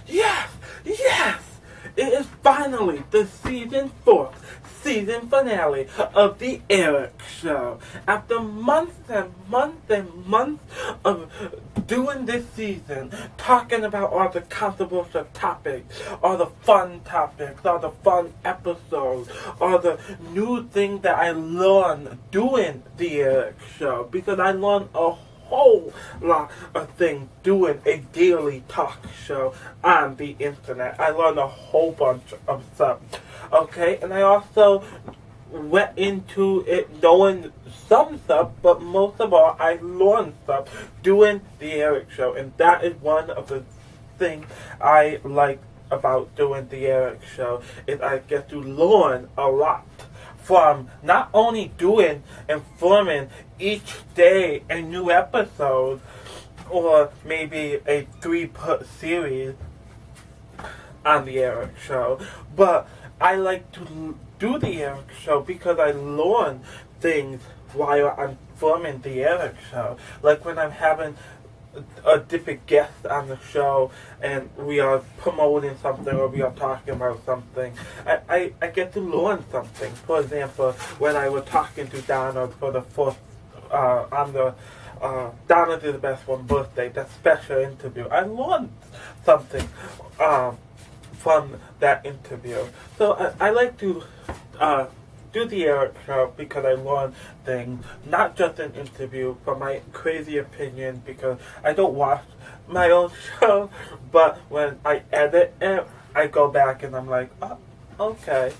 Yes! Yes! It is finally the season 4 season finale of the Eric Show. After months and months and months of doing this season, talking about all the controversial topics, all the fun topics, all the fun episodes, all the new things that I learned doing the Eric Show, because I learned a whole lot of things doing a daily talk show on the internet. I learned a whole bunch of stuff. Okay, and I also went into it knowing some stuff, but most of all, I learned stuff doing the Eric Show, and that is one of the things I like about doing the Eric Show, is I get to learn a lot from not only doing and filming each day a new episode, or maybe a 3-part series on the Eric Show, but I like to do the Eric Show because I learn things while I'm filming the Eric Show. Like when I'm having a different guest on the show and we are promoting something or we are talking about something, I get to learn something. For example, when I was talking to Barnard for the first on the Barnard is the best one birthday, that special interview, I learned something from that interview. So I like to do the Eric Show because I learn things, not just an interview, but my crazy opinion, because I don't watch my own show, but when I edit it, I go back and I'm like, oh, okay,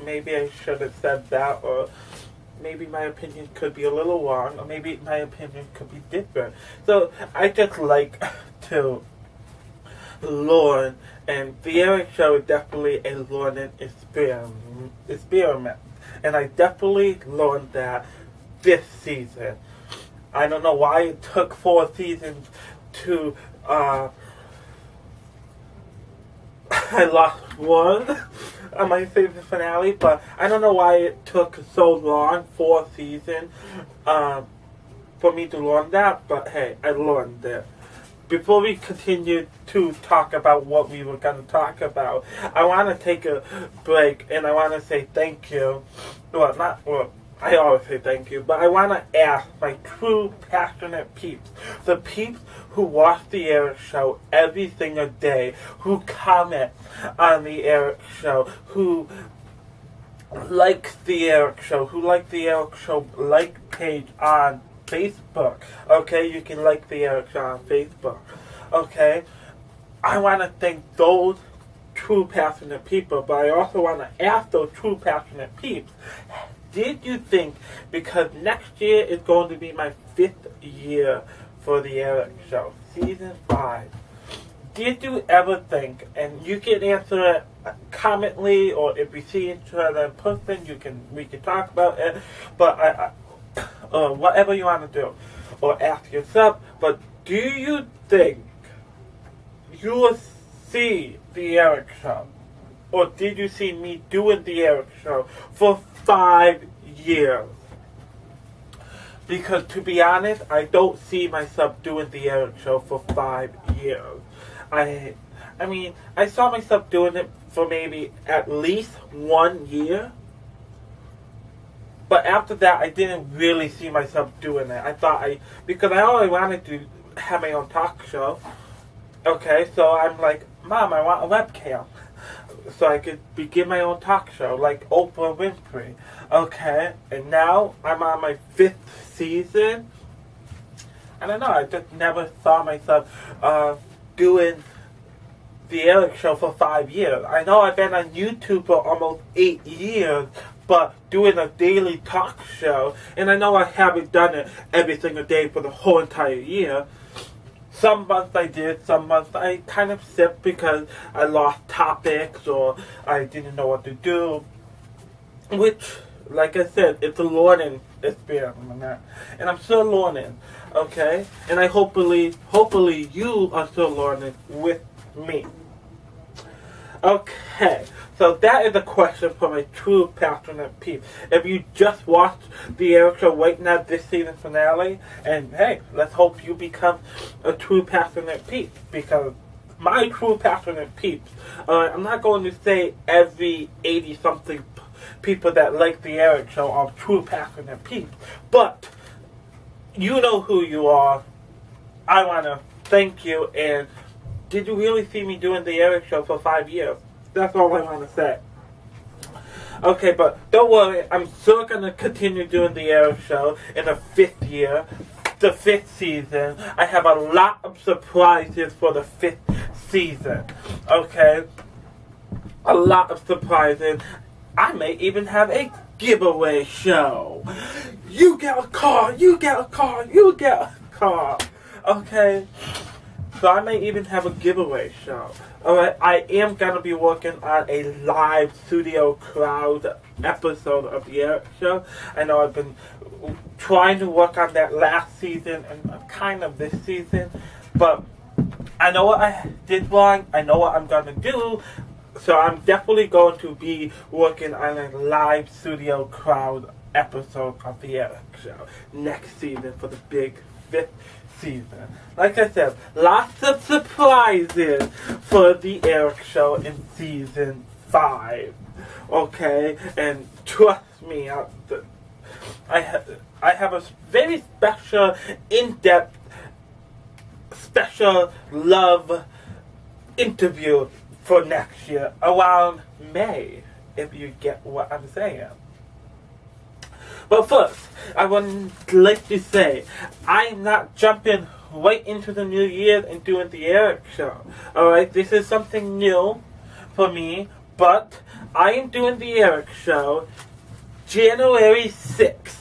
maybe I should have said that, or maybe my opinion could be a little wrong, or maybe my opinion could be different. So I just like to learn, and the Eric Show is definitely a learning experiment. And I definitely learned that this season. I don't know why it took 4 seasons to, I lost one on my season finale, but I don't know why it took so long, 4 seasons, for me to learn that, but hey, I learned it. Before we continue to talk about what we were going to talk about, I want to take a break and I want to say thank you. I always say thank you, but I want to ask my true passionate peeps, the peeps who watch the Eric Show every single day, who comment on the Eric Show, who like the Eric Show, who like the Eric Show like page on Facebook. Okay, you can like the Eric Show on Facebook. Okay, I want to thank those true passionate people, but I also want to ask those true passionate peeps, did you think, because next year is going to be my 5th year for the Eric Show, season 5, did you ever think, and you can answer it commently, or if you see each other in person, we can talk about it, but whatever you want to do, or ask yourself, but do you think you will see the Eric Show, or did you see me doing the Eric Show for 5 years? Because to be honest, I don't see myself doing the Eric Show for 5 years. I mean, I saw myself doing it for maybe at least 1 year. But after that, I didn't really see myself doing it. Because I always wanted to have my own talk show. Okay, so I'm like, Mom, I want a webcam. So I could begin my own talk show, like Oprah Winfrey. Okay, and now I'm on my 5th season. I don't know, I just never saw myself doing the Eric Show for 5 years. I know I've been on YouTube for almost 8 years, but doing a daily talk show, and I know I haven't done it every single day for the whole entire year. Some months I did, some months I kind of sipped because I lost topics or I didn't know what to do. Which, like I said, it's a learning experiment. And I'm still learning, okay? And I hopefully you are still learning with me. Okay, so that is a question for my true passionate peeps. If you just watched the Eric Show right now, this season finale, and hey, let's hope you become a true passionate peep, because my true passionate peeps. I'm not going to say every 80-something people that like the Eric Show are true passionate peeps, but you know who you are. I want to thank you, and did you really see me doing the Eric Show for 5 years? That's all I want to say. Okay, but don't worry, I'm still going to continue doing the Eric Show in the 5th year, the 5th season. I have a lot of surprises for the 5th season, okay? A lot of surprises. I may even have a giveaway show. You get a car, you get a car, you get a car, okay? So I may even have a giveaway show. Alright, I am going to be working on a live studio crowd episode of the Eric Show. I know I've been trying to work on that last season and kind of this season, but I know what I did wrong. I know what I'm going to do. So I'm definitely going to be working on a live studio crowd episode of the Eric Show next season for the big 5th season. Like I said, lots of surprises for the Eric Show in season 5. Okay, and trust me, I have a very special, in-depth, special love interview for next year around May, if you get what I'm saying. But first, I would like to say, I'm not jumping right into the new year and doing the Eric Show. Alright, this is something new for me, but I am doing the Eric Show January 6th.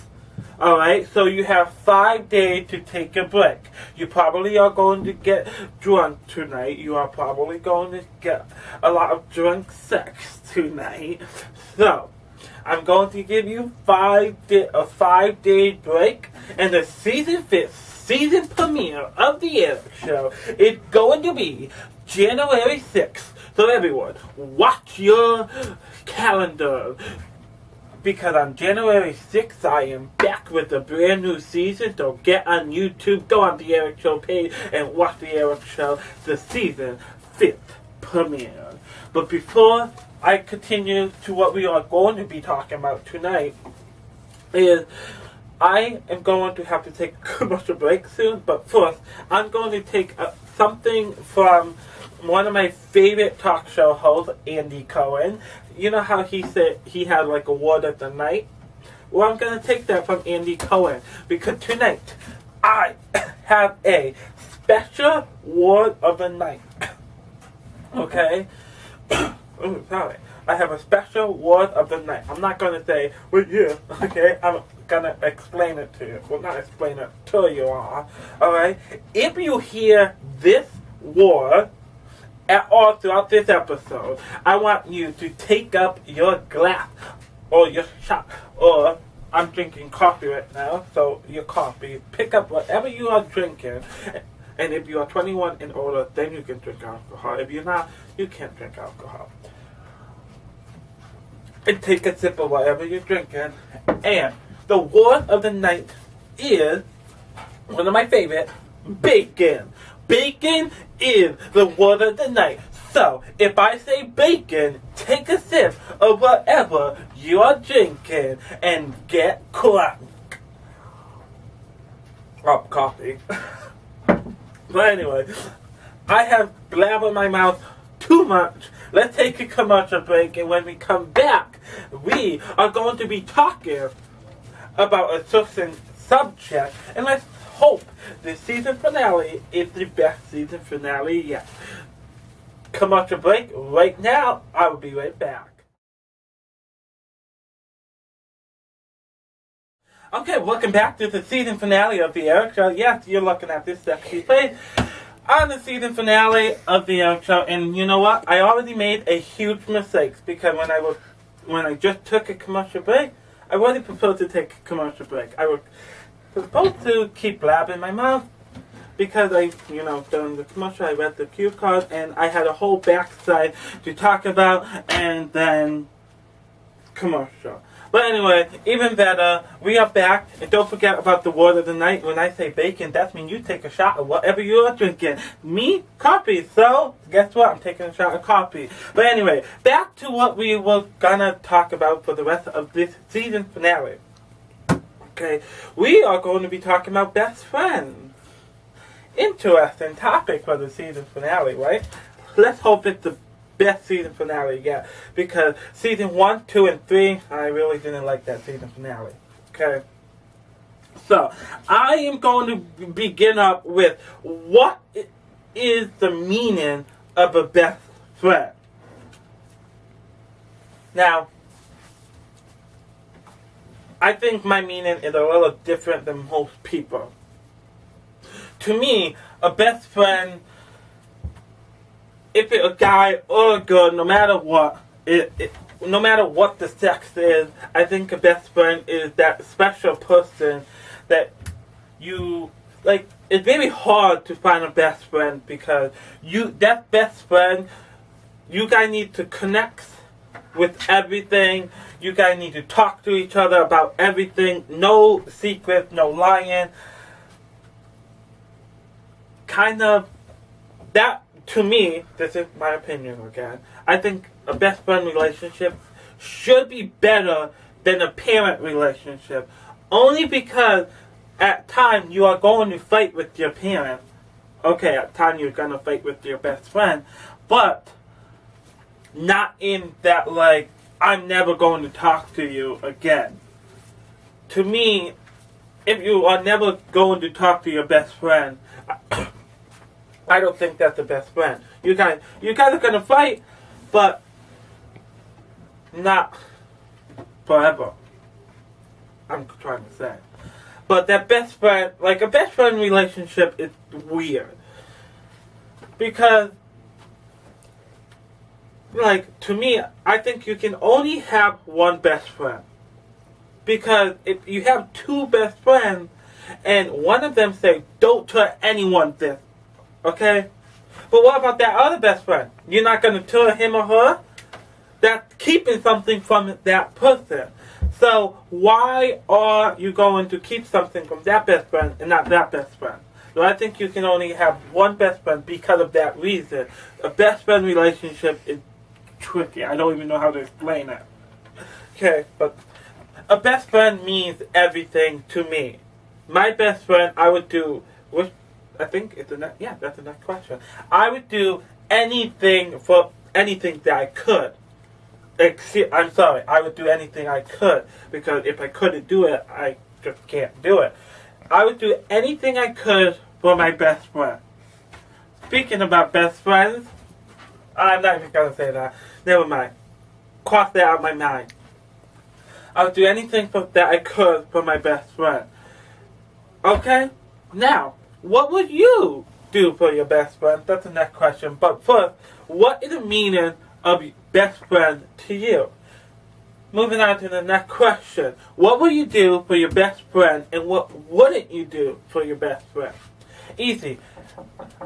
Alright, so you have 5 days to take a break. You probably are going to get drunk tonight. You are probably going to get a lot of drunk sex tonight. So, I'm going to give you a 5-day break, and the season 5th season premiere of the Eric Show is going to be January 6th. So everyone, watch your calendar, because on January 6th I am back with a brand new season. So get on YouTube, go on the Eric Show page, and watch the Eric Show, the season 5th premiere. But before I continue to what we are going to be talking about tonight, is I am going to have to take a commercial break soon, but first I'm going to take something from one of my favorite talk show hosts, Andy Cohen. You know how he said he had like a word of the night? Well, I'm going to take that from Andy Cohen, because tonight I have a special word of the night. Okay? Oh, sorry. I have a special word of the night. I'm not going to say, well, yeah, okay? I'm going to explain it to you. Well, not explain it to you all. Alright? If you hear this word at all throughout this episode, I want you to take up your glass or your shot, or I'm drinking coffee right now, so your coffee. Pick up whatever you are drinking. And if you are 21 and older, then you can drink alcohol. If you're not, you can't drink alcohol. And take a sip of whatever you're drinking. And the word of the night is one of my favorite, bacon. Bacon is the word of the night. So, if I say bacon, take a sip of whatever you are drinking and get crunk. Oh, coffee. But anyway, I have blabbered my mouth too much. Let's take a commercial break, and when we come back, we are going to be talking about a certain subject, and let's hope the season finale is the best season finale yet. Commercial break right now. I will be right back. Okay, welcome back to the season finale of the Eric Show. Yes, you're looking at this sexy face on the season finale of the Eric Show. And you know what? I already made a huge mistake, because when I just took a commercial break, I wasn't supposed to take a commercial break. I was supposed to keep blabbing my mouth, because during the commercial I read the cue card and I had a whole backside to talk about, and then commercial. But anyway, even better, we are back. And don't forget about the word of the night. When I say bacon, that means you take a shot of whatever you are drinking. Me, coffee. So, guess what? I'm taking a shot of coffee. But anyway, back to what we were gonna talk about for the rest of this season finale. Okay, we are going to be talking about best friends. Interesting topic for the season finale, right? Let's hope it's the best season finale yet. Because season 1, 2, and 3, I really didn't like that season finale. Okay? So, I am going to begin up with what is the meaning of a best friend. Now, I think my meaning is a little different than most people. To me, a best friend, if it's a guy or a girl, no matter what, no matter what the sex is, I think a best friend is that special person that you, like, it's very hard to find a best friend because that best friend, you guys need to connect with everything. You guys need to talk to each other about everything. No secrets, no lying. Kind of, that, to me, this is my opinion again, I think a best friend relationship should be better than a parent relationship. Only because at times you are going to fight with your parent. Okay, at times you're going to fight with your best friend. But not in that, like, I'm never going to talk to you again. To me, if you are never going to talk to your best friend, I don't think that's the best friend. You guys are going to fight, but not forever. I'm trying to say. But that best friend, like a best friend relationship is weird. Because, like, to me, I think you can only have one best friend. Because if you have two best friends, and one of them say, don't tell anyone this, okay? But what about that other best friend? You're not going to tell him or her? That's keeping something from that person. So why are you going to keep something from that best friend and not that best friend? So I think you can only have one best friend because of that reason. A best friend relationship is tricky. I don't even know how to explain it. Okay, but a best friend means everything to me. My best friend, I would do, which I think it's the next, yeah, that's the next question. I would do anything for anything that I could. I'm sorry, I would do anything I could, because if I couldn't do it, I just can't do it. I would do anything I could for my best friend. Speaking about best friends, I'm not even going to say that. Never mind. Cross that out of my mind. I would do anything that I could for my best friend. Okay? Now, what would you do for your best friend? That's the next question. But first, what is the meaning of best friend to you? Moving on to the next question. What will you do for your best friend, and what wouldn't you do for your best friend? Easy.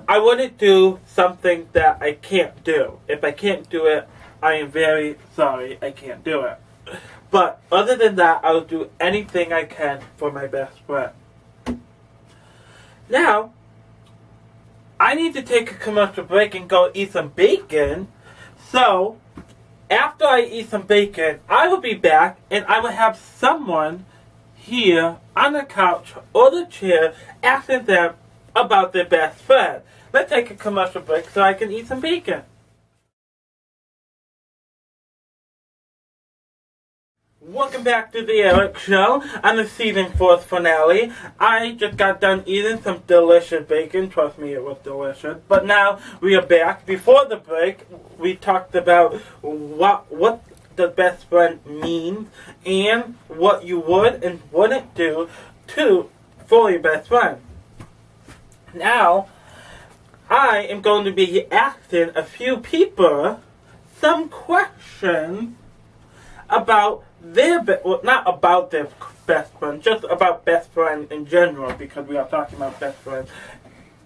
I wouldn't do something that I can't do. If I can't do it, I am very sorry I can't do it. But other than that, I will do anything I can for my best friend. Now, I need to take a commercial break and go eat some bacon. So, after I eat some bacon, I will be back and I will have someone here on the couch or the chair asking them about their best friend. Let's take a commercial break so I can eat some bacon. Welcome back to the Eric Show on the season 4 finale. I just got done eating some delicious bacon. Trust me, it was delicious. But now we are back. Before the break, we talked about what the best friend means and what you would and wouldn't do for your best friend. Now, I am going to be asking a few people some questions about not about their best friend, just about best friend in general, because we are talking about best friends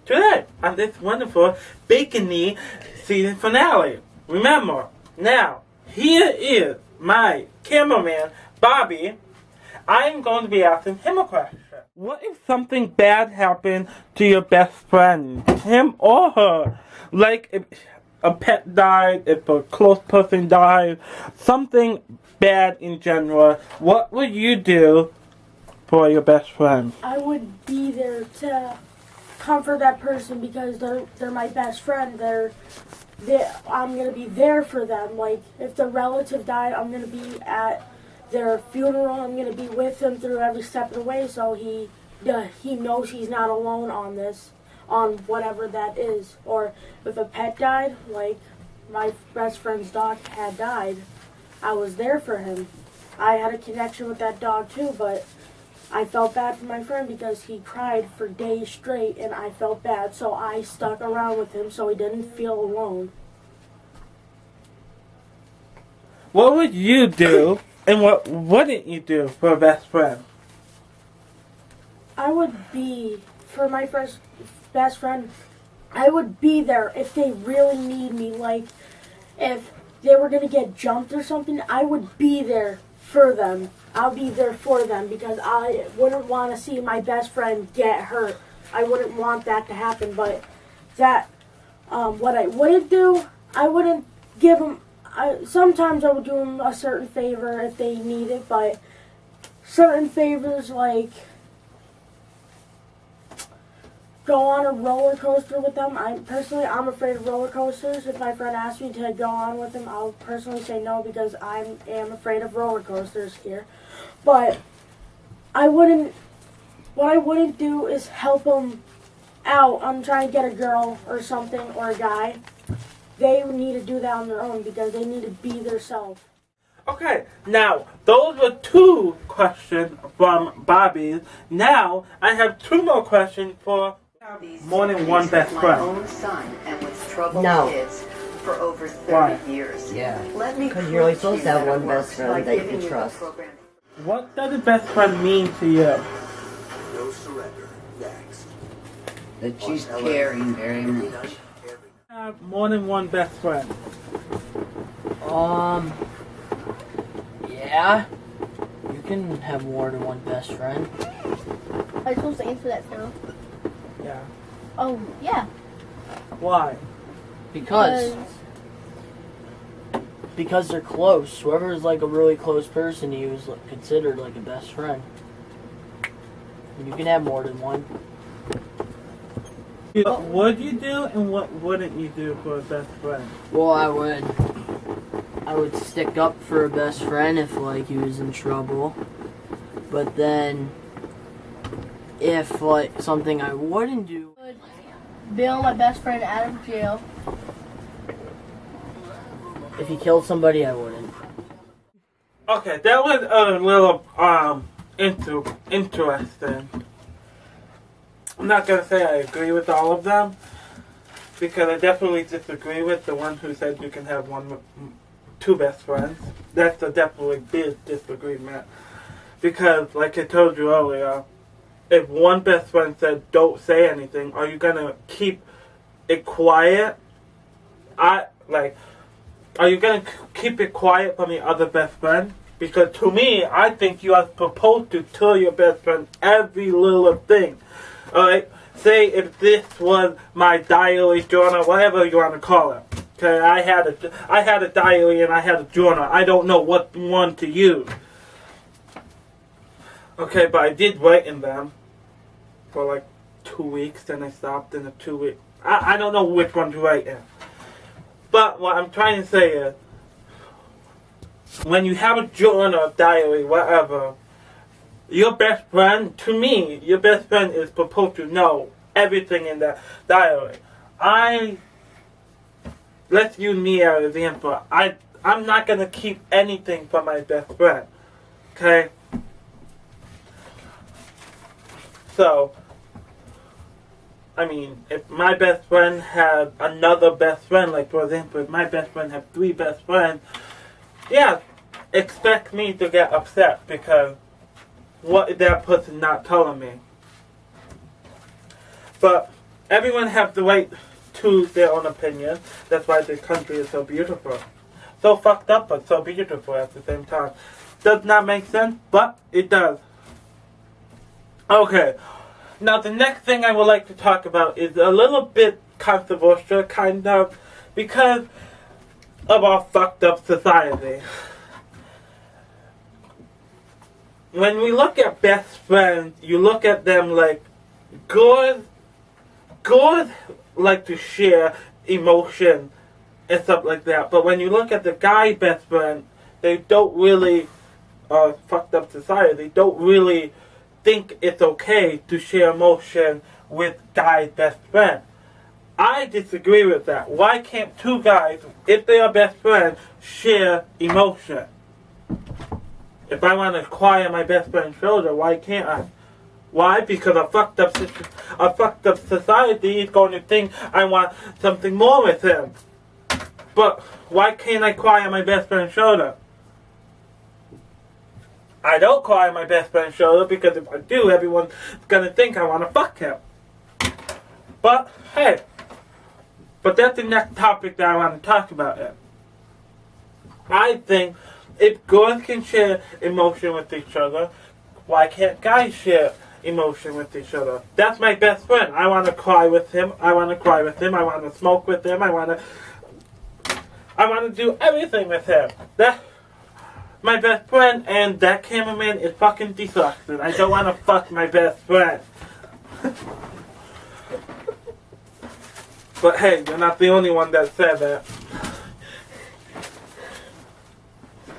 today on this wonderful bacony season finale. Remember, now, here is my cameraman, Bobby, I'm going to be asking him a question. What if something bad happened to your best friend, him or her? Like if a pet died, if a close person died, something bad in general, what would you do for your best friend? I would be there to comfort that person because they're my best friend. I'm gonna be there for them. Like if the relative died, I'm gonna be at their funeral. I'm gonna be with him through every step of the way, so he knows he's not alone on this, on whatever that is. Or if a pet died, like my best friend's dog had died, I was there for him. I had a connection with that dog too, but I felt bad for my friend because he cried for days straight and I felt bad, so I stuck around with him so he didn't feel alone. What would you do and what wouldn't you do for a best friend? I would be, for my best friend, I would be there if they really need me. Like, if they were going to get jumped or something, I would be there for them. I'll be there for them because I wouldn't want to see my best friend get hurt. I wouldn't want that to happen, but what I wouldn't do, I wouldn't give them, sometimes I would do them a certain favor if they need it, but certain favors like go on a roller coaster with them. I'm afraid of roller coasters. If my friend asks me to go on with them, I'll personally say no because I am afraid of roller coasters here. But what I wouldn't do is help them out on trying to get a girl or something or a guy. They need to do that on their own because they need to be themselves. Okay, now, those were 2 questions from Bobby. Now, I have 2 more questions for more than one best friend. My own son and with troubled kids for over 30 years. Yeah. Because you're only supposed to have one best friend that you can trust. What does a best friend mean to you? No surrender. Next. That she's caring very much. Have more than one best friend. Yeah. You can have more than one best friend. Am I supposed to answer that now? Yeah. Oh, yeah. Why? Because they're close. Whoever is like a really close person to you is considered like a best friend. And you can have more than one. What would you do and what wouldn't you do for a best friend? Well, I would stick up for a best friend if like he was in trouble. But then if like something I wouldn't do, I would bail my best friend out of jail. if he killed somebody, I wouldn't. Okay, that was a little interesting. I'm not gonna say I agree with all of them because I definitely disagree with the one who said you can have 2 best friends. That's a definitely big disagreement because, like I told you earlier, if one best friend said don't say anything, are you gonna keep it quiet? Are you gonna keep it quiet from the other best friend? Because to me, I think you are supposed to tell your best friend every little thing. Alright? Say if this was my diary journal, whatever you want to call it. Okay, I had a diary and I had a journal. I don't know what one to use. Okay, but I did write in them for like 2 weeks, then I stopped in the 2 weeks. I don't know which one to write in. But what I'm trying to say is, when you have a journal, diary, whatever, your best friend, to me, your best friend is supposed to know everything in that diary. Let's use me as an example. I'm not going to keep anything from my best friend. Okay? So, I mean, if my best friend had another best friend, like for example, if my best friend had 3 best friends, yeah, expect me to get upset because what is that person not telling me? But everyone has the right to their own opinion. That's why this country is so beautiful. so fucked up but so beautiful at the same time. Does not make sense, but it does. Okay, now the next thing I would like to talk about is a little bit controversial, kind of, because of our fucked up society. When we look at best friends, you look at them like girls like to share emotion and stuff like that. But when you look at the guy best friend, they don't really, fucked up society, they don't really think it's okay to share emotion with guy best friend. I disagree with that. Why can't two guys, if they are best friends, share emotion? If I want to cry on my best friend's shoulder, why can't I? Why? Because a fucked up society is going to think I want something more with him. But why can't I cry on my best friend's shoulder? I don't cry on my best friend's shoulder because if I do, everyone's going to think I want to fuck him. But, hey. But that's the next topic that I want to talk about here. I think if girls can share emotion with each other, why can't guys share emotion with each other? That's my best friend. I want to cry with him. I want to cry with him. I want to smoke with him. I want to do everything with him. That's my best friend, and that cameraman is fucking disgusting. I don't want to fuck my best friend. But hey, you're not the only one that said that.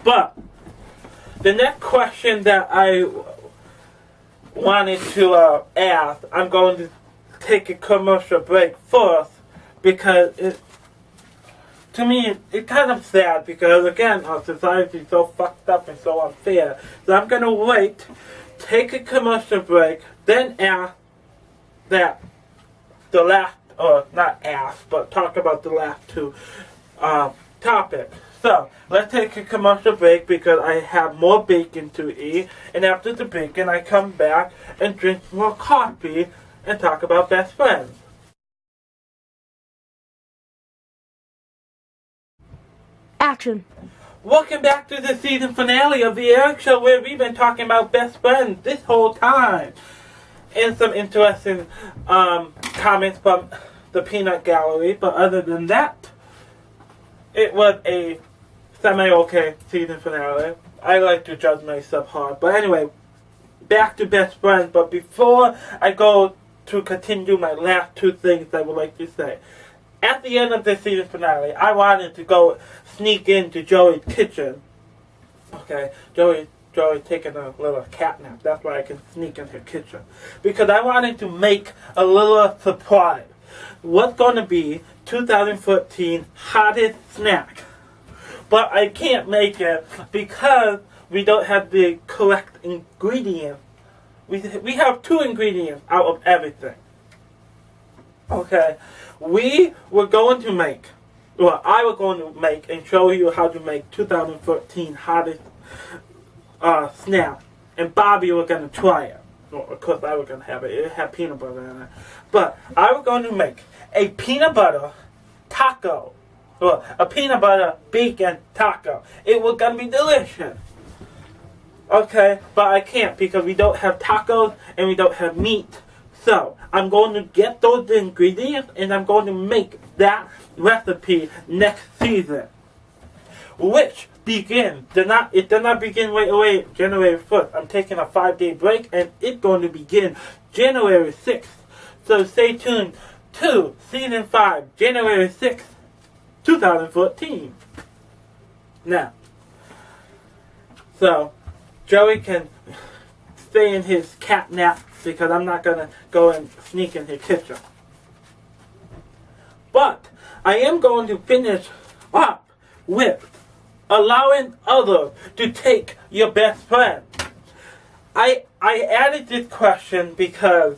But the next question that I wanted to ask, I'm going to take a commercial break first because to me it's kind of sad because again our society is so fucked up and so unfair. So I'm going to wait, take a commercial break, then ask that the last, or not ask, but talk about the last two topics. So, let's take a commercial break because I have more bacon to eat. And after the bacon, I come back and drink more coffee and talk about best friends. Action. Welcome back to the season finale of the Eric Show where we've been talking about best friends this whole time. And some interesting comments from the Peanut Gallery. But other than that, it was a semi-okay season finale. I like to judge myself hard. But anyway, back to best friends. But before I go to continue my last two things I would like to say. At the end of the season finale, I wanted to go sneak into Joey's kitchen. Okay, Joey taking a little cat nap. That's why I can sneak in her kitchen. Because I wanted to make a little surprise. What's going to be 2014 hottest snack? But I can't make it because we don't have the correct ingredients. We have two ingredients out of everything. Okay, I was going to make and show you how to make 2014 hottest snack. And Bobby was going to try it. Well, of course I was going to have it. It had peanut butter in it. But I was going to make a peanut butter taco. Well, a peanut butter bacon taco. It was going to be delicious. Okay, but I can't because we don't have tacos and we don't have meat. So, I'm going to get those ingredients and I'm going to make that recipe next season. Which it did not begin right away January 1st. I'm taking a 5-day break and it's going to begin January 6th. So stay tuned to Season 5, January 6th, 2014. Now, so Joey can stay in his cat nap because I'm not going to go and sneak in his kitchen. But I am going to finish up with allowing others to take your best friend. I added this question because,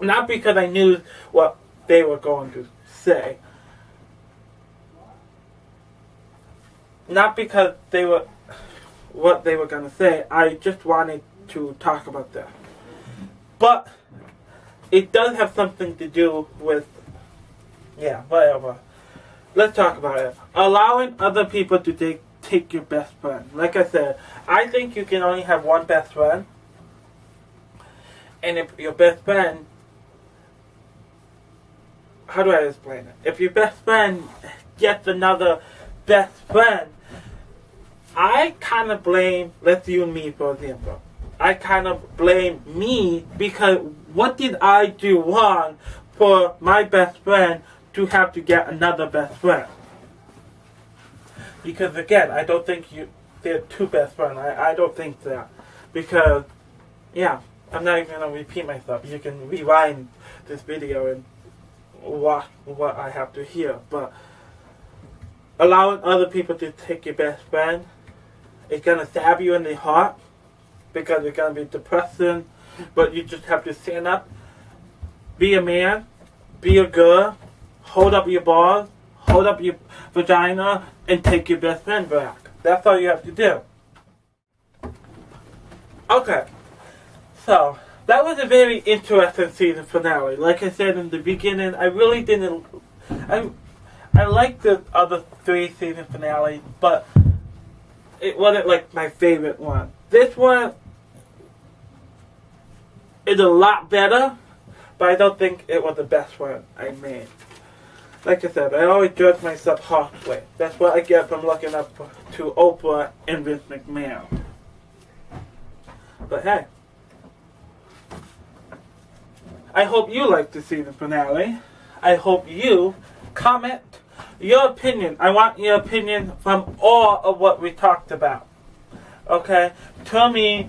not because I knew what they were going to say. Not because what they were going to say. I just wanted to talk about that. But it does have something to do with, yeah, whatever. let's talk about it. Allowing other people to take your best friend. Like I said, I think you can only have one best friend. And if your best friend, how do I explain it? If your best friend gets another best friend, I kind of blame, let's use me for example. I kind of blame me because what did I do wrong for my best friend to have to get another best friend? Because again, I don't think they're two best friends. I don't think that. Because, yeah, I'm not even going to repeat myself. You can rewind this video and watch what I have to hear. But allowing other people to take your best friend, it's going to stab you in the heart. Because it's going to be depressing. But you just have to stand up. Be a man. Be a girl. Hold up your balls. Hold up your vagina. And take your best friend back. That's all you have to do. Okay. So, that was a very interesting season finale. Like I said in the beginning, I really didn't... I liked the other 3 season finales, but it wasn't like my favorite one. This one is a lot better, but I don't think it was the best one I made. Like I said, I always judge myself harshly. That's what I get from looking up to Oprah and Vince McMahon. But hey, I hope you like the season finale. I hope you comment your opinion. I want your opinion from all of what we talked about. Okay? Tell me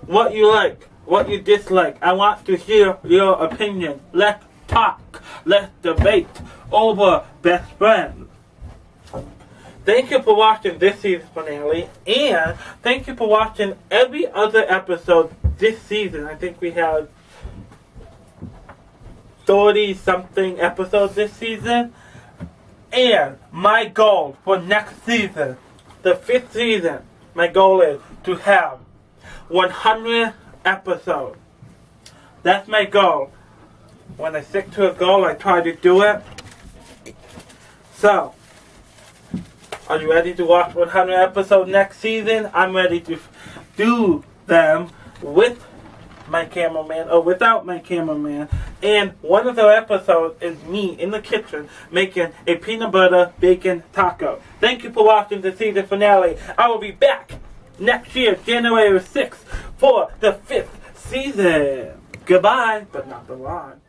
what you like, what you dislike. I want to hear your opinion. Let's talk. Let's debate over best friends. Thank you for watching this season finale, and thank you for watching every other episode this season. I think we have 30-something episodes this season. And my goal for next season, the 5th season, my goal is to have 100 episodes. That's my goal. When I stick to a goal, I try to do it. So, are you ready to watch 100 episodes next season? I'm ready to do them with my cameraman or without my cameraman. And one of the episodes is me in the kitchen making a peanut butter bacon taco. Thank you for watching the season finale. I will be back next year, January 6th, for the 5th season. Goodbye, but not the line.